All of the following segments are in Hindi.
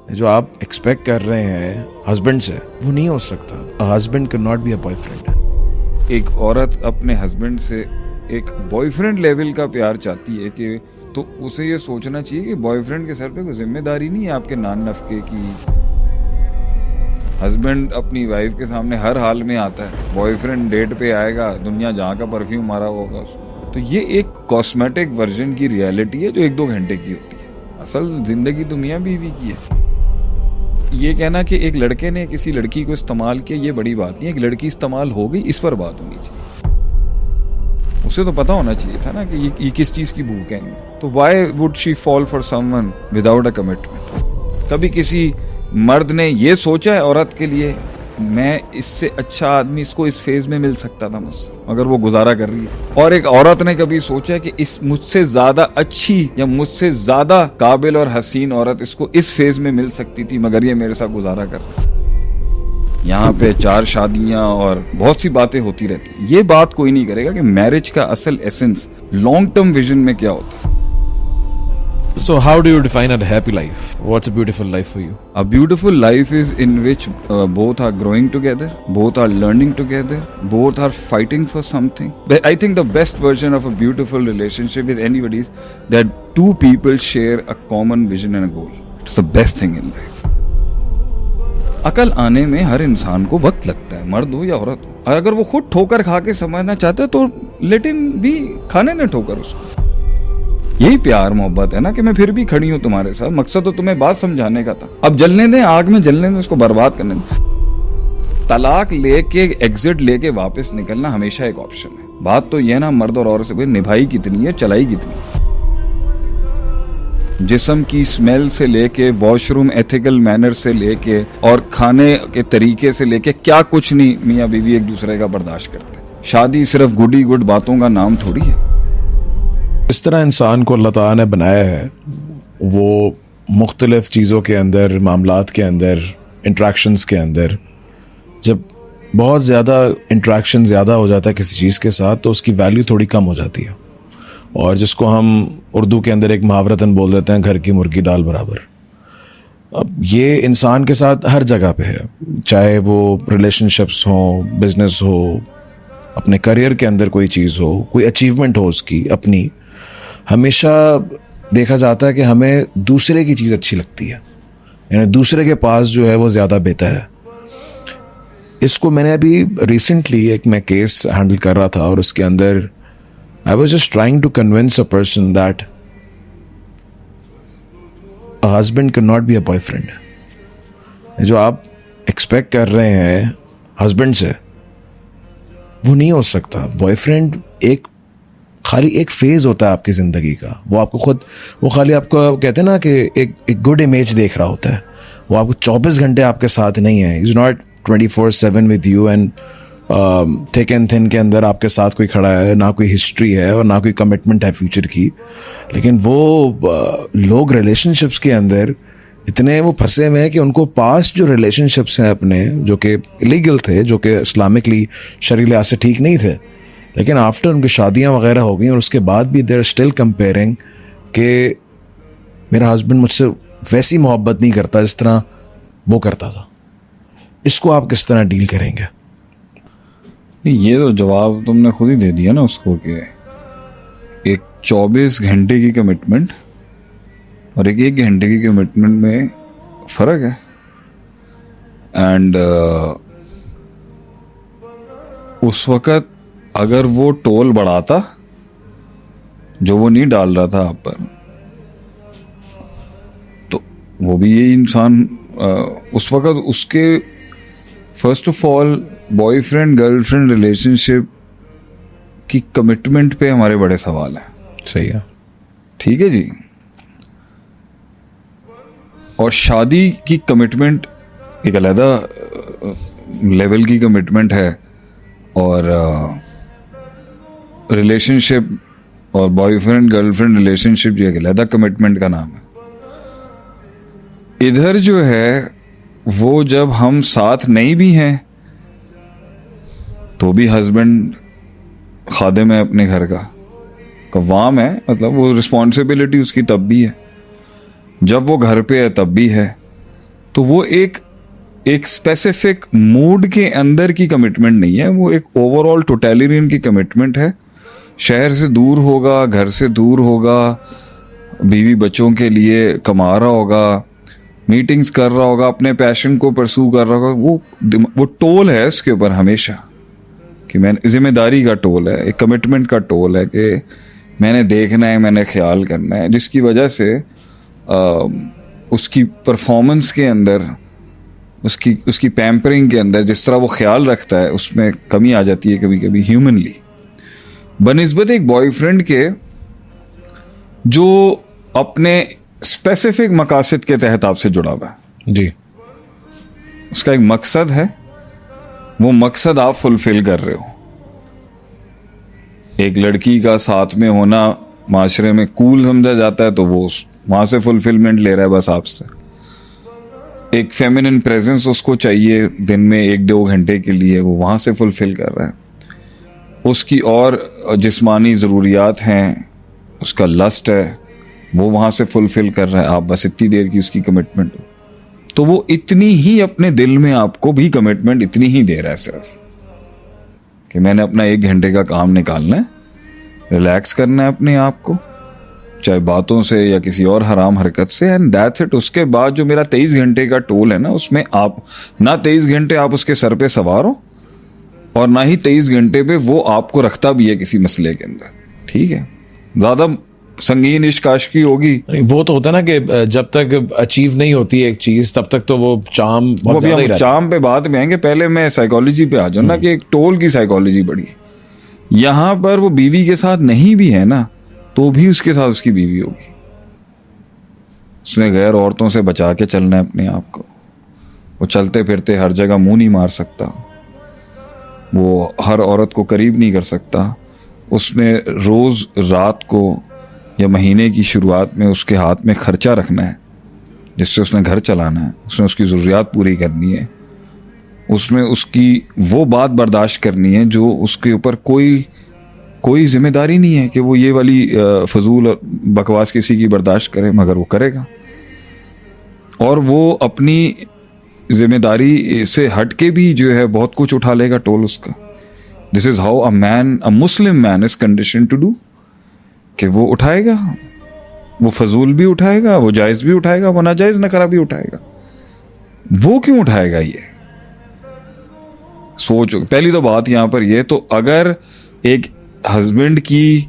जो आप एक्सपेक्ट कर रहे हैं हस्बैंड से, वो नहीं हो सकता। Husband can not be a boyfriend. एक औरत अपने हस्बैंड से एक बॉयफ्रेंड लेवल का प्यार चाहती है कि तो उसे ये सोचना चाहिए कि बॉयफ्रेंड के सर पे कोई जिम्मेदारी नहीं है आपके नान नफके की। हस्बैंड अपनी वाइफ के सामने हर हाल में आता है, बॉयफ्रेंड डेट पे आएगा, दुनिया जहाँ का परफ्यूम मारा होगा उसको। तो ये एक कॉस्मेटिक वर्जन की रियलिटी है जो 1-2 घंटे की होती है। असल जिंदगी तो मियां बीवी की है। ये कहना कि एक लड़के ने किसी लड़की को इस्तेमाल किया, ये बड़ी बात नहीं है। एक लड़की इस्तेमाल हो गई, इस पर बात होनी चाहिए। उसे तो पता होना चाहिए था ना कि ये किस चीज की भूख है। तो why would she fall for someone without a commitment. कभी किसी मर्द ने ये सोचा है औरत के लिए, मैं इससे अच्छा आदमी इसको इस फेज में मिल सकता था मुझसे, मगर वो गुजारा कर रही है। और एक औरत ने कभी सोचा है कि इस मुझसे ज्यादा अच्छी या मुझसे ज्यादा काबिल और हसीन औरत इसको इस फेज में मिल सकती थी, मगर ये मेरे साथ गुजारा कर रही है। यहाँ पे 4 शादियां और बहुत सी बातें होती रहती। ये बात कोई नहीं करेगा कि मैरिज का असल एसेंस लॉन्ग टर्म विजन में क्या होता है। So how do you define a happy life? What's a beautiful life for you? A beautiful life is in which both are growing together, both are learning together, both are fighting for something. But I think the best version of a beautiful relationship with anybody is that 2 people share a common vision and a goal. It's the best thing in life. अकल आने में हर इंसान को वक्त लगता है, मर्द हो या औरत हो। अगर वो खुद ठोकर खा के समझना चाहता है तो लेट हिम भी, खाने में ठोकर उसको। यही प्यार मोहब्बत है ना कि मैं फिर भी खड़ी हूं तुम्हारे साथ। मकसद तो तुम्हें बात समझाने का था। अब जलने दें, आग में जलने दें, उसको बर्बाद करने दें। तलाक लेके एग्जिट लेके वापस निकलना हमेशा एक ऑप्शन है। बात तो यह ना मर्द और औरत से कोई निभाई कितनी है, चलाई कितनी है। जिस्म की स्मेल से लेके वॉशरूम एथिकल मैनर से लेके और खाने के तरीके से लेके क्या कुछ नहीं मियाँ बीवी एक दूसरे का बर्दाश्त करते। शादी सिर्फ गुडी गुड बातों का नाम थोड़ी है। इस तरह इंसान को अल्लाह ताला ने बनाया है, वो मुख्तलिफ चीज़ों के अंदर, मामलात के अंदर, इंट्रैक्शंस के अंदर, जब बहुत ज़्यादा इंट्रैक्शन ज़्यादा हो जाता है किसी चीज़ के साथ तो उसकी वैल्यू थोड़ी कम हो जाती है। और जिसको हम उर्दू के अंदर एक मुहावरतन बोल देते हैं, घर की मुर्गी दाल बराबर। अब ये इंसान के साथ हर जगह पे है, चाहे वो रिलेशनशिप्स हो, बिजनेस हो, अपने करियर के अंदर कोई चीज़ हो, कोई अचीवमेंट हो उसकी अपनी। हमेशा देखा जाता है कि हमें दूसरे की चीज़ अच्छी लगती है, यानी दूसरे के पास जो है वो ज़्यादा बेहतर है। इसको मैंने अभी रिसेंटली एक मैं केस हैंडल कर रहा था और उसके अंदर I was just trying to convince a person that a husband can not be a boyfriend. जो आप एक्सपेक्ट कर रहे हैं हस्बैंड से, वो नहीं हो सकता। बॉयफ्रेंड एक खाली एक फेज होता है आपकी ज़िंदगी का। वो आपको खुद, वो खाली आपको कहते हैं ना कि एक गुड इमेज देख रहा होता है। वो आपको 24 घंटे आपके साथ नहीं है। Is not 24/7 with you and thick and thin के अंदर आपके साथ कोई खड़ा है, ना कोई हिस्ट्री है और ना कोई कमिटमेंट है फ्यूचर की। लेकिन वो लोग रिलेशनशिप्स के अंदर इतने वो फंसे हुए हैं कि उनको पास्ट जो रिलेशनशिप्स हैं अपने, जो कि इलीगल थे, जो कि इस्लामिकली शरीय लिहाज से ठीक नहीं थे, लेकिन आफ्टर उनकी शादियां वगैरह हो गई और उसके बाद भी देर स्टिल कंपेयरिंग कि मेरा हस्बैंड मुझसे वैसी मोहब्बत नहीं करता जिस तरह वो करता था। इसको आप किस तरह डील करेंगे? ये तो जवाब तुमने खुद ही दे दिया ना उसको कि एक 24 घंटे की कमिटमेंट और एक 1 घंटे की कमिटमेंट में फर्क है। एंड उस वक़्त अगर वो टोल बढ़ाता जो वो नहीं डाल रहा था आप पर, तो वो भी ये इंसान उस वक़्त उसके first of all boyfriend girlfriend relationship की कमिटमेंट पे हमारे बड़े सवाल हैं। सही है, ठीक है जी। और शादी की कमिटमेंट एक अलग लेवल की कमिटमेंट है और रिलेशनशिप और बॉयफ्रेंड गर्लफ्रेंड रिलेशनशिप जो एक अलग कमिटमेंट का नाम है। इधर जो है वो जब हम साथ नहीं भी हैं तो भी हस्बैंड खादिम है अपने घर का, कव्वाम है। मतलब वो रिस्पॉन्सिबिलिटी उसकी तब भी है, जब वो घर पे है तब भी है, तो वो एक स्पेसिफिक मूड के अंदर की कमिटमेंट नहीं है, वो एक ओवरऑल टोटलिटियन की कमिटमेंट है। शहर से दूर होगा, घर से दूर होगा, बीवी बच्चों के लिए कमा रहा होगा, मीटिंग्स कर रहा होगा, अपने पैशन को परसू कर रहा होगा, वो टोल है उसके ऊपर हमेशा, कि मैंने जिम्मेदारी का टोल है, एक कमिटमेंट का टोल है कि मैंने देखना है, मैंने ख्याल करना है, जिसकी वजह से उसकी परफॉर्मेंस के अंदर, उसकी पैम्परिंग के अंदर जिस तरह वो ख्याल रखता है उसमें कमी आ जाती है कभी कभी ह्यूमनली, बनिस्बत एक बॉयफ्रेंड के जो अपने स्पेसिफिक मकासद के तहत आपसे जुड़ा हुआ है। जी। उसका एक मकसद है, वो मकसद आप फुलफिल कर रहे हो। एक लड़की का साथ में होना माशरे में कूल समझा जाता है, तो वो वहां से फुलफिलमेंट ले रहा है बस आपसे। एक फेमिनिन प्रेजेंस उसको चाहिए दिन में 1-2 घंटे के लिए, वो वहां से फुलफिल कर रहा है। उसकी और जिस्मानी ज़रूरियात हैं, उसका लस्ट है, वो वहां से फुलफिल कर रहा है, आप बस इतनी देर की उसकी कमिटमेंट हो, तो वो इतनी ही अपने दिल में आपको भी कमिटमेंट इतनी ही दे रहा है सिर्फ कि मैंने अपना 1 घंटे का काम निकालना है, रिलैक्स करना है अपने आप को, चाहे बातों से या किसी और हराम हरकत से, एंड दैट्स इट। उसके बाद जो मेरा 23 घंटे का टोल है ना, उसमें आप ना 23 घंटे आप उसके सर पे सवार हो और ना ही 23 घंटे पे वो आपको रखता भी है किसी मसले के अंदर, ठीक है। ज्यादा संगीन इश्क आशिकी होगी, वो तो होता है ना कि जब तक अचीव नहीं होती एक चीज तब तक तो वो चाम वो बहुत भी ज्यादा ही हम रहता चाम पे बाद में आएंगे, पहले मैं साइकोलॉजी पे आ जाऊँ ना, कि एक टोल की साइकोलॉजी बड़ी। यहां पर वो बीवी के साथ नहीं भी है ना, तो भी उसके साथ उसकी बीवी होगी। उसने गैर औरतों से बचा के चलना है अपने आप को। वो चलते फिरते हर जगह मुंह नहीं मार सकता, वो हर औरत को करीब नहीं कर सकता। उसने रोज रात को या महीने की शुरुआत में उसके हाथ में खर्चा रखना है जिससे उसने घर चलाना है, उसने उसकी ज़रूरियात पूरी करनी है, उसमें उसकी वो बात बर्दाश्त करनी है जो उसके ऊपर कोई जिम्मेदारी नहीं है कि वो ये वाली फजूल और बकवास किसी की बर्दाश्त करे, मगर वो करेगा। और वो अपनी जिम्मेदारी से हट के भी जो है बहुत कुछ उठा लेगा टोल उसका। This is how a Muslim man is condition to do, कि वो उठाएगा, वो फजूल भी उठाएगा, वो जायज़ भी उठाएगा, वो नाजायज़ नकरा भी उठाएगा। वो क्यों उठाएगा ये सोचो। पहली तो बात यहां पर ये, तो अगर एक हस्बैंड की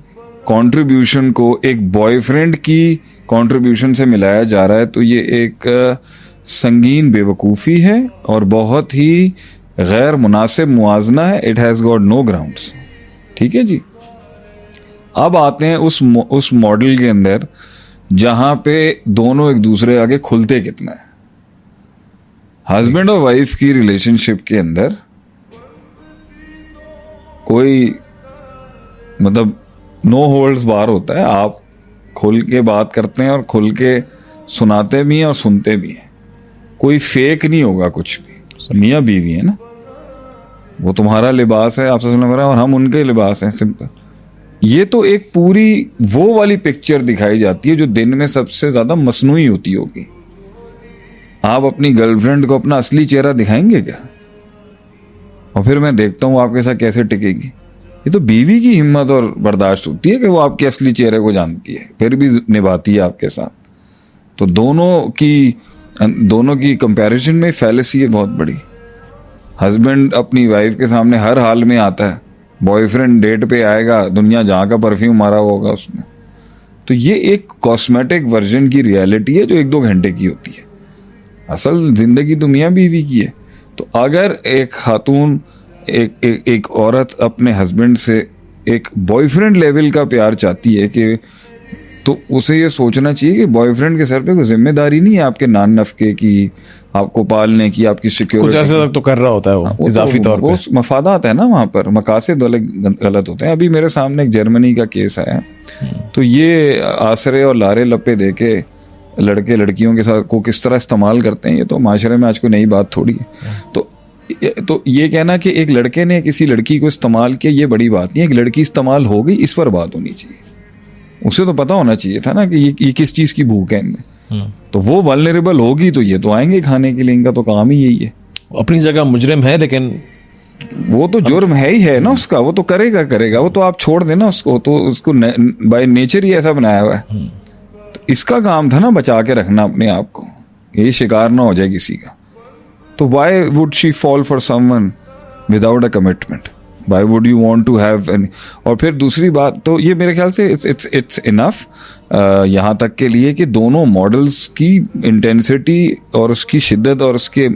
कंट्रीब्यूशन को एक बॉयफ्रेंड की कंट्रीब्यूशन से मिलाया जा रहा है, तो ये एक संगीन बेवकूफ़ी है और बहुत ही गैर मुनासिब मुआजना है। It has got no grounds, ठीक है जी। अब आते हैं उस मॉडल के अंदर जहां पे दोनों एक दूसरे आगे खुलते कितना है। हस्बैंड और वाइफ की रिलेशनशिप के अंदर कोई मतलब नो होल्ड्स बार होता है, आप खुल के बात करते हैं और खुल के सुनाते भी हैं और सुनते भी हैं, कोई फेक नहीं होगा कुछ भी। मियाँ बीवी है ना, वो तुम्हारा लिबास है आपसे और हम उनके लिबास हैं, सिंपल। ये तो एक पूरी वो वाली पिक्चर दिखाई जाती है जो दिन में सबसे ज्यादा मसनूई होती होगी। आप अपनी गर्लफ्रेंड को अपना असली चेहरा दिखाएंगे क्या? और फिर मैं देखता हूँ आपके साथ कैसे टिकेगी। ये तो बीवी की हिम्मत और बर्दाश्त होती है कि वो आपके असली चेहरे को जानती है, फिर भी निभाती है आपके साथ। तो दोनों की कंपैरिजन में फैलेसी है बहुत बड़ी। हस्बैंड अपनी वाइफ के सामने हर हाल में आता है, बॉयफ्रेंड डेट पे आएगा, दुनिया जहाँ का परफ्यूम मारा होगा उसने। तो ये एक कॉस्मेटिक वर्जन की रियलिटी है जो 1-2 घंटे की होती है। असल जिंदगी तो मियाँ बीवी की है। तो अगर एक खातून एक औरत अपने हस्बैंड से एक बॉयफ्रेंड लेवल का प्यार चाहती है कि, तो उसे ये सोचना चाहिए कि बॉयफ्रेंड के सर पे कोई जिम्मेदारी नहीं है आपके नान नफके की, आपको पालने की, आपकी सिक्योरिटी। कुछ अर्से तक तो कर रहा होता है वो इजाफी तौर पे। वो मफादात है ना वहाँ पर, मकासद गलत होते हैं। अभी मेरे सामने एक जर्मनी का केस आया, तो ये आसरे और लारे लपे दे के लड़के लड़कियों के साथ को किस तरह इस्तेमाल करते हैं, ये तो माशरे में आज कोई नई बात थोड़ी है। तो ये कहना कि एक लड़के ने किसी लड़की को इस्तेमाल किया, ये बड़ी बात नहीं है। एक लड़की इस्तेमाल हो गई, इस पर बात होनी चाहिए। उसे तो पता होना चाहिए था ना कि ये किस चीज़ की भूख है इनमें। तो वो वल्नरेबल होगी तो ये तो आएंगे खाने के लिए, इनका तो काम ही यही है। अपनी जगह मुजरिम है, लेकिन वो तो जुर्म है ही है ना उसका, वो तो करेगा, वो तो आप छोड़ देना उसको, तो उसको बाय नेचर ही ऐसा बनाया हुआ है। तो इसका काम था ना बचा के रखना अपने आप को, ये शिकार ना हो जाए किसी का। तो why would she fall for someone without a commitment? Why would you want to have any? और फिर दूसरी बात तो ये मेरे ख्याल से इट्स इनफ यहाँ तक के लिए कि दोनों मॉडल्स की इंटेंसिटी और उसकी शिद्दत और उसके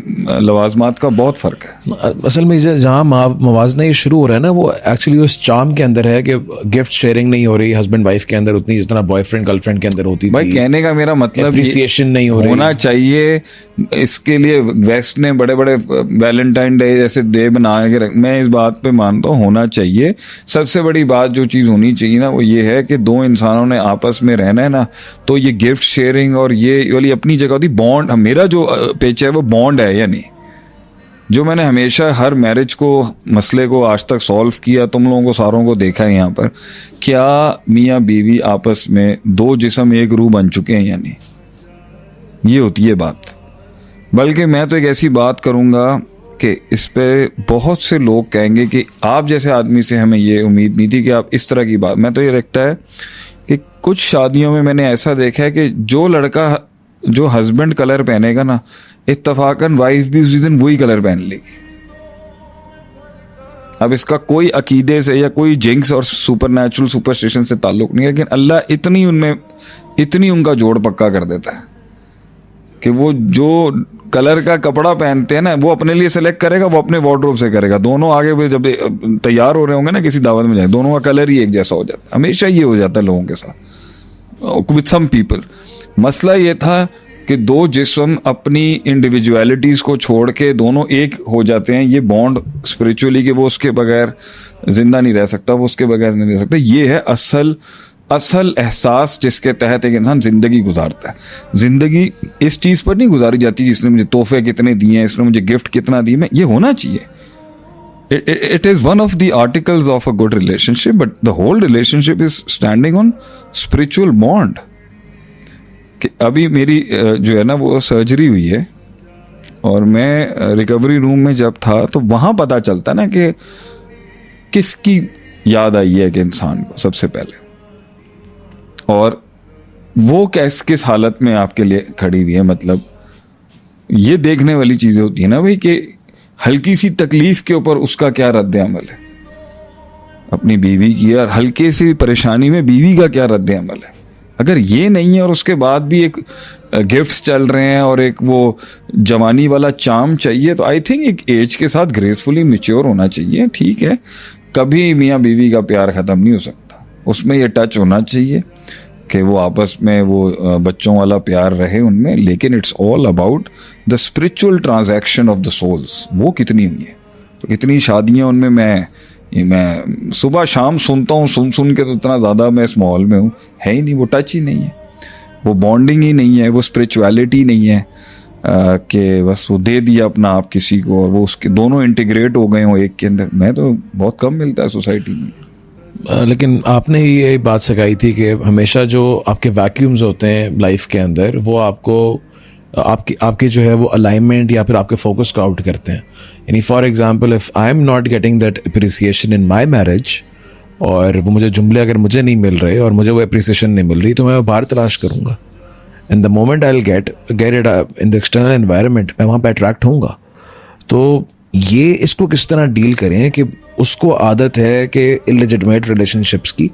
लवाजमात का बहुत फ़र्क है। असल में जहाँ मवाजना ये शुरू हो रहा है ना, वो एक्चुअली उस चार्म के अंदर है कि गिफ्ट शेयरिंग नहीं हो रही हस्बैंड वाइफ के अंदर उतनी जितना बॉयफ्रेंड गर्लफ्रेंड के अंदर होती भाई थी। कहने का मेरा मतलब एप्रिसिएशन नहीं हो रही होना चाहिए। इसके लिए वेस्ट ने बड़े बड़े वैलेंटाइन डे जैसे डे बना के मैं इस बात पे मानता हूँ होना चाहिए। सबसे बड़ी बात जो चीज़ होनी चाहिए ना वो ये है कि दो इंसानों ने आपस में रहना है ना, तो ये गिफ्ट शेयरिंग और ये वाली अपनी जगह होती। बॉन्ड, मेरा जो पेच है वो बॉन्ड है या नहीं, जो मैंने हमेशा हर मैरिज को मसले को आज तक सॉल्व किया, तुम लोगों को सारों को देखा है यहाँ पर, क्या मियाँ बीवी आपस में दो जिस्म एक रूह बन चुके हैं या नहीं, ये होती है बात। बल्कि मैं तो एक ऐसी बात करूँगा कि इस पे बहुत से लोग कहेंगे कि आप जैसे आदमी से हमें ये उम्मीद नहीं थी कि आप इस तरह की बात। मैं तो ये लगता है कि कुछ शादियों में मैंने ऐसा देखा है कि जो लड़का जो हस्बैंड कलर पहनेगा ना, इत्तफाकन वाइफ भी उसी दिन वही कलर पहन लेगी। अब इसका कोई अकीदे से या कोई जिंक्स और सुपरनैचुरल सुपरस्टिशन से ताल्लुक नहीं है, लेकिन अल्लाह इतनी उनका जोड़ पक्का कर देता है कि वो जो कलर का कपड़ा पहनते हैं ना वो अपने लिए सेलेक्ट करेगा, वो अपने वार्डरोब से करेगा। दोनों आगे जब तैयार हो रहे होंगे ना किसी दावत में जाए, दोनों का कलर ही एक जैसा हो जाता है। हमेशा ये हो जाता है लोगों के साथ विद सम पीपल। मसला ये था कि दो जिस्म अपनी इंडिविजुअलिटीज़ को छोड़ के दोनों एक हो जाते हैं। ये बॉन्ड स्पिरिचुअली कि वो उसके बगैर जिंदा नहीं रह सकता, वो उसके बगैर नहीं रह सकता। ये है असल एहसास जिसके तहत एक इंसान जिंदगी गुजारता है। जिंदगी इस चीज़ पर नहीं गुजारी जाती इसने मुझे तोहफे कितने दिए हैं, इसने मुझे गिफ्ट कितना दिए। मैं ये होना चाहिए। It is one of the articles of a good relationship, but the whole relationship is standing on spiritual bond. कि अभी मेरी जो है ना वो सर्जरी हुई है और मैं रिकवरी रूम में जब था तो वहाँ पता चलता ना कि किसकी याद आई है कि इंसान को सबसे पहले, और वो किस हालत में आपके लिए खड़ी हुई है। मतलब ये देखने वाली चीज़ें होती है ना भाई कि हल्की सी तकलीफ के ऊपर उसका क्या रद्द अमल है अपनी बीवी की, और हल्के सी परेशानी में बीवी का क्या रद्द अमल है। अगर ये नहीं है और उसके बाद भी एक गिफ्ट्स चल रहे हैं और एक वो जवानी वाला चार्म चाहिए, तो आई थिंक एक एज के साथ ग्रेसफुली मैच्योर होना चाहिए। ठीक है, कभी मियाँ बीवी का प्यार ख़त्म नहीं हो सकता, उसमें ये टच होना चाहिए कि वो आपस में वो बच्चों वाला प्यार रहे उनमें, लेकिन it's all about the spiritual transaction of the souls. वो कितनी हुई है, तो कितनी शादियाँ उनमें मैं सुबह शाम सुनता हूँ, सुन के तो इतना ज़्यादा मैं इस माहौल में हूँ, है ही नहीं, वो टच ही नहीं है, वो बॉन्डिंग ही नहीं है, वो स्पिरिचुअलिटी नहीं है कि बस वो दे दिया अपना आप किसी को और वो उसके दोनों इंटीग्रेट हो गए हो एक के अंदर। मैं तो बहुत कम मिलता है सोसाइटी में। लेकिन आपने ही ये बात सिखाई थी कि हमेशा जो आपके वैक्यूम्स होते हैं लाइफ के अंदर वो आपको आपके जो है वो अलाइनमेंट या फिर आपके फोकस को आउट करते हैं। यानी for example if I am not getting that appreciation in my marriage, और वो मुझे जुमले अगर मुझे नहीं मिल रहे और मुझे वो अप्रिसिएशन नहीं मिल रही, तो मैं बाहर तलाश करूँगा। And the moment I will get it in the external environment, मैं वहाँ पर अट्रैक्ट होऊंगा। तो ये इसको किस तरह डील करें कि उसको आदत है कि इलेजिटिमेट रिलेशनशिप्स की,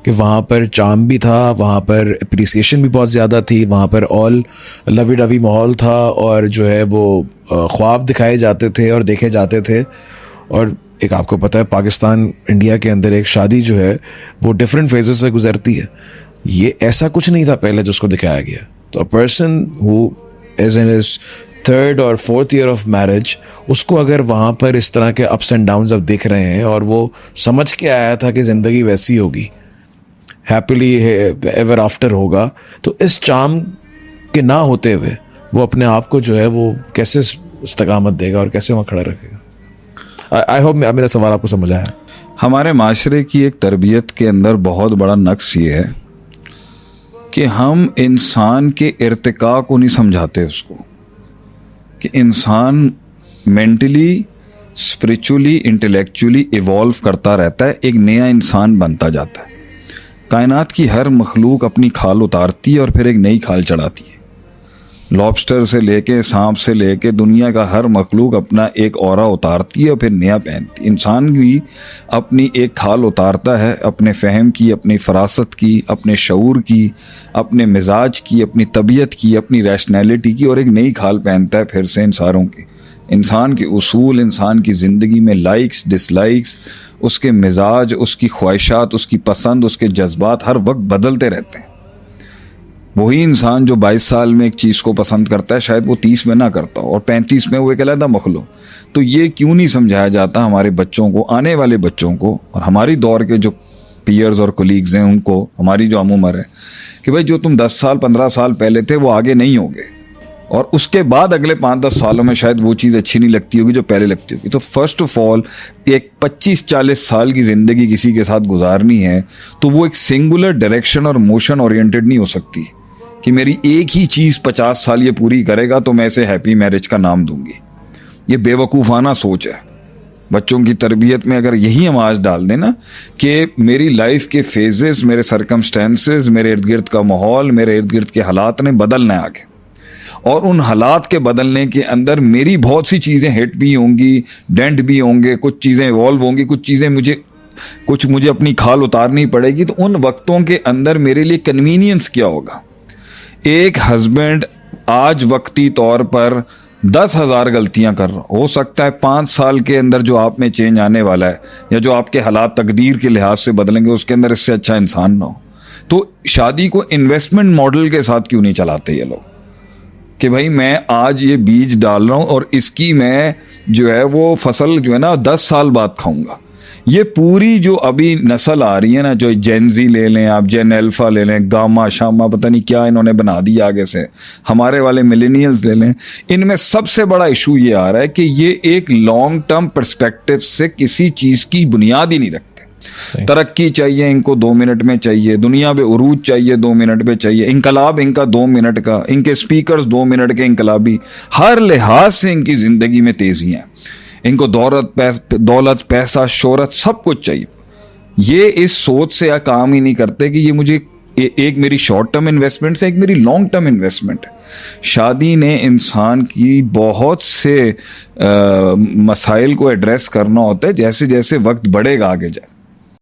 कि वहाँ पर चार्म भी था, वहाँ पर अप्रिसिएशन भी बहुत ज़्यादा थी, वहाँ पर ऑल लवी डवी माहौल था, और जो है वो ख्वाब दिखाए जाते थे और देखे जाते थे। और एक आपको पता है पाकिस्तान इंडिया के अंदर एक शादी जो है वो डिफरेंट फेजेस से गुजरती है। ये ऐसा कुछ नहीं था पहले जिसको दिखाया गया। तो a person who is in his third और फोर्थ ईयर ऑफ मैरिज, उसको अगर वहाँ पर इस तरह के अप्स एंड डाउन्स अब दिख रहे हैं और वो समझ के आया था कि ज़िंदगी वैसी होगी, हैप्पीली एवर आफ्टर होगा, तो इस चार्म के ना होते हुए वो अपने आप को जो है वो कैसे इस्तकामत देगा और कैसे वहाँ खड़ा रखेगा। आई होप मेरा सवाल आपको समझ आया। हमारे माशरे की एक तरबियत के अंदर बहुत बड़ा नक्स ये है कि हम इंसान के इर्तिका को नहीं समझाते उसको, कि इंसान मेंटली, स्पिरिचुअली, इंटेलेक्चुअली इवॉल्व करता रहता है, एक नया इंसान बनता जाता है। कायनात की हर मखलूक अपनी खाल उतारती है और फिर एक नई खाल चढ़ाती है। लॉबस्टर से लेके, सांप से लेके, दुनिया का हर मखलूक अपना एक औरा उतारती है और फिर नया पहनती है। इंसान भी अपनी एक खाल उतारता है, अपने फ़हम की, अपनी फरासत की, अपने शऊर की, अपने मिजाज की, अपनी तबीयत की, अपनी रैशनैलिटी की, और एक नई खाल पहनता है फिर से इंसानों की। इंसान के उसूल, इंसान की ज़िंदगी में लाइक्स, डिसलाइक्स, उसके मिजाज, उसकी ख्वाहिशात, उसकी पसंद, उसके जज्बात हर वक्त बदलते रहते हैं। वही इंसान जो 22 साल में एक चीज़ को पसंद करता है, शायद वो 30 में ना करता हो, और 35 में वो एक अलग मखलूक। तो ये क्यों नहीं समझाया जाता हमारे बच्चों को, आने वाले बच्चों को, और हमारी दौर के जो पीयर्स और कोलीग्स हैं उनको, हमारी जो हम उम्र है, कि भाई जो तुम 10 साल 15 साल पहले थे वो आगे नहीं होगे, और उसके बाद अगले 5-10 सालों में शायद वो चीज़ अच्छी नहीं लगती होगी जो पहले लगती होगी। तो फर्स्ट ऑफ ऑल एक 25-40 साल की ज़िंदगी किसी के साथ गुजारनी है तो वो एक सिंगुलर डायरेक्शन और मोशन ओरिएंटेड नहीं हो सकती कि मेरी एक ही चीज़ 50 साल ये पूरी करेगा तो मैं इसे हैप्पी मैरिज का नाम दूंगी। ये बेवकूफ़ाना सोच है। बच्चों की तरबियत में अगर यही हम आज डाल दें ना कि मेरी लाइफ के फेजेस, मेरे सरकमस्टेंसेस, मेरे इर्द गिर्द का माहौल, मेरे इर्द गिर्द के हालात ने बदलना है आगे, और उन हालात के बदलने के अंदर मेरी बहुत सी चीज़ें हिट भी होंगी, डेंट भी होंगे, कुछ चीज़ें इवॉल्व होंगी, कुछ मुझे अपनी खाल उतारनी पड़ेगी। तो उन वक्तों के अंदर मेरे लिए कन्वीनियंस क्या होगा। एक हस्बैंड आज वक्ती तौर पर 10,000 गलतियां कर रहा हो सकता है 5 साल के अंदर जो आप में चेंज आने वाला है या जो आपके हालात तकदीर के लिहाज से बदलेंगे उसके अंदर इससे अच्छा इंसान ना हो। तो शादी को इन्वेस्टमेंट मॉडल के साथ क्यों नहीं चलाते ये लोग कि भाई मैं आज ये बीज डाल रहा हूं और इसकी मैं जो है वो फसल जो है ना 10 साल बाद खाऊंगा। ये पूरी जो अभी नस्ल आ रही है ना, जो जेनजी ले लें आप, जेन अल्फा ले लें, गामा शामा पता नहीं क्या इन्होंने बना दिया आगे से, हमारे वाले मिलेनियल्स ले लें, इनमें सबसे बड़ा इशू ये आ रहा है कि ये एक लॉन्ग टर्म पर्सपेक्टिव से किसी चीज़ की बुनियाद ही नहीं रखते। तरक्की चाहिए इनको 2 मिनट में चाहिए, दुनिया में उरूज चाहिए 2 मिनट में चाहिए, इंकलाब इनका 2 मिनट का, इनके स्पीकर्स 2 मिनट के इंकलाबी, हर लिहाज से इनकी ज़िंदगी में तेज़ी है। इनको दौलत, पैसा, शोहरत सब कुछ चाहिए। ये इस सोच से काम ही नहीं करते कि ये मुझे एक मेरी शॉर्ट टर्म इन्वेस्टमेंट से एक मेरी लॉन्ग टर्म इन्वेस्टमेंट है। शादी ने इंसान की बहुत से मसाइल को एड्रेस करना होता है जैसे जैसे वक्त बढ़ेगा आगे जाए।